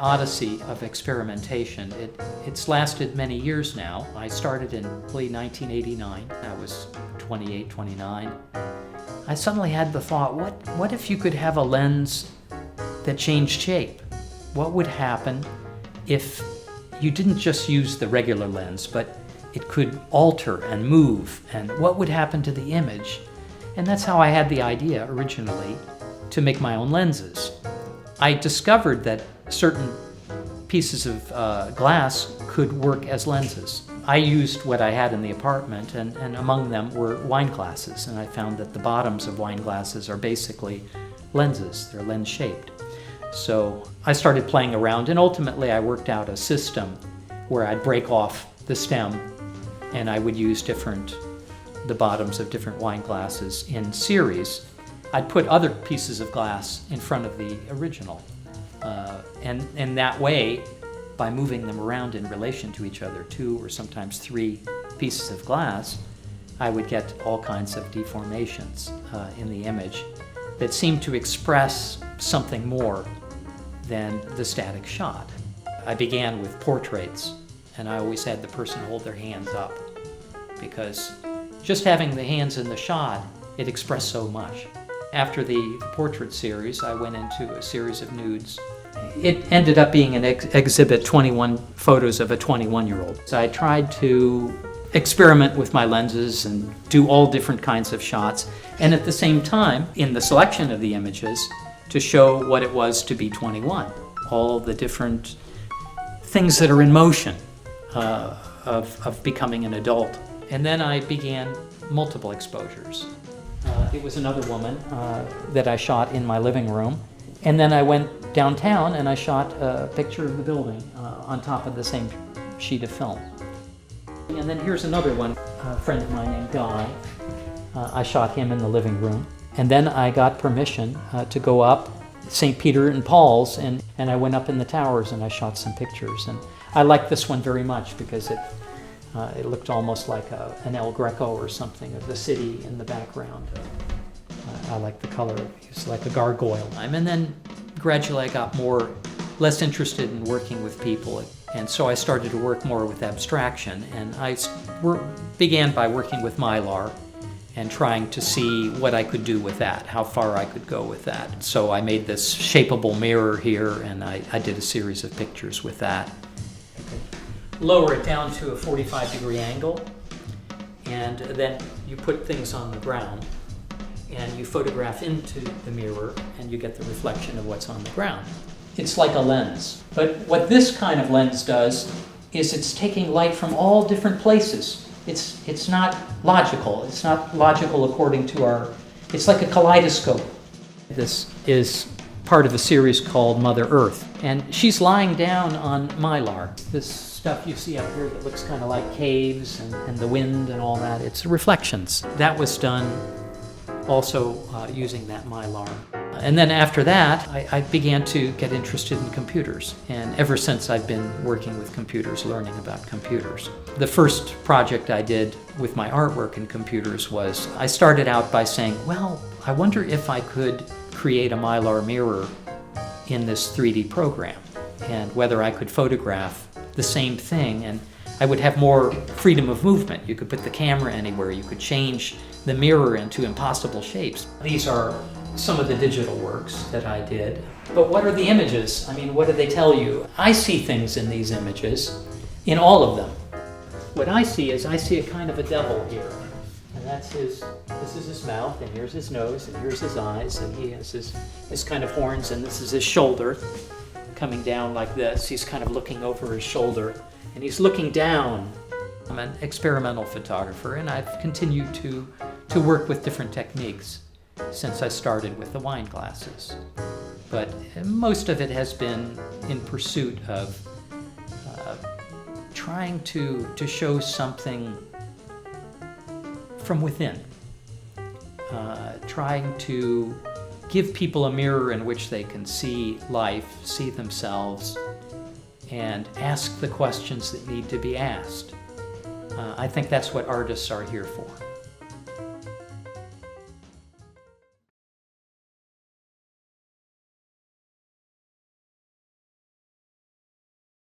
odyssey of experimentation. It's lasted many years now. I started in 1989. I was 28, 29. I suddenly had the thought, what if you could have a lens that changed shape? What would happen if you didn't just use the regular lens, but it could alter and move, and what would happen to the image? And that's how I had the idea originally to make my own lenses. I discovered that certain pieces of glass could work as lenses. I used what I had in the apartment, and among them were wine glasses, and I found that the bottoms of wine glasses are basically lenses. They're lens-shaped. So I started playing around, and ultimately I worked out a system where I'd break off the stem and I would use the bottoms of different wine glasses in series. I'd put other pieces of glass in front of the original. And that way, by moving them around in relation to each other, 2 or sometimes 3 pieces of glass, I would get all kinds of deformations in the image that seemed to express something more than the static shot. I began with portraits, and I always had the person hold their hands up, because just having the hands in the shot, it expressed so much. After the portrait series, I went into a series of nudes. It ended up being an exhibit, 21 photos of a 21-year-old. So I tried to experiment with my lenses and do all different kinds of shots, and at the same time, in the selection of the images, to show what it was to be 21. All the different things that are in motion of becoming an adult. And then I began multiple exposures. It was another woman that I shot in my living room. And then I went downtown and I shot a picture of the building on top of the same sheet of film. And then here's another one, a friend of mine named Guy. I shot him in the living room. And then I got permission to go up St. Peter and Paul's, and I went up in the towers and I shot some pictures. And I liked this one very much because it looked almost like an El Greco or something, of the city in the background. I like the color. It's like a gargoyle. And then gradually I got less interested in working with people, and so I started to work more with abstraction. And I began by working with Mylar and trying to see what I could do with that, how far I could go with that. So I made this shapeable mirror here, and I did a series of pictures with that. Lower it down to a 45-degree angle, and then you put things on the ground, and you photograph into the mirror, and you get the reflection of what's on the ground. It's like a lens. But what this kind of lens does is it's taking light from all different places. It's not logical. It's not logical according to it's like a kaleidoscope. This is part of a series called Mother Earth, and she's lying down on Mylar. This stuff you see up here that looks kind of like caves and the wind and all that, it's reflections. That was done also using that Mylar. And then after that, I began to get interested in computers. And ever since, I've been working with computers, learning about computers. The first project I did with my artwork in computers was, I started out by saying, well, I wonder if I could create a Mylar mirror in this 3D program, and whether I could photograph the same thing, and I would have more freedom of movement. You could put the camera anywhere. You could change the mirror into impossible shapes. These are some of the digital works that I did. But what are the images? I mean, what do they tell you? I see things in these images, in all of them. What I see is I see a kind of a devil here. And this is his mouth, and here's his nose, and here's his eyes, and he has his kind of horns, and this is his shoulder coming down like this. He's kind of looking over his shoulder, and he's looking down. I'm an experimental photographer, and I've continued to work with different techniques since I started with the wine glasses. But most of it has been in pursuit of trying to show something from within, trying to give people a mirror in which they can see life, see themselves, and ask the questions that need to be asked. I think that's what artists are here for.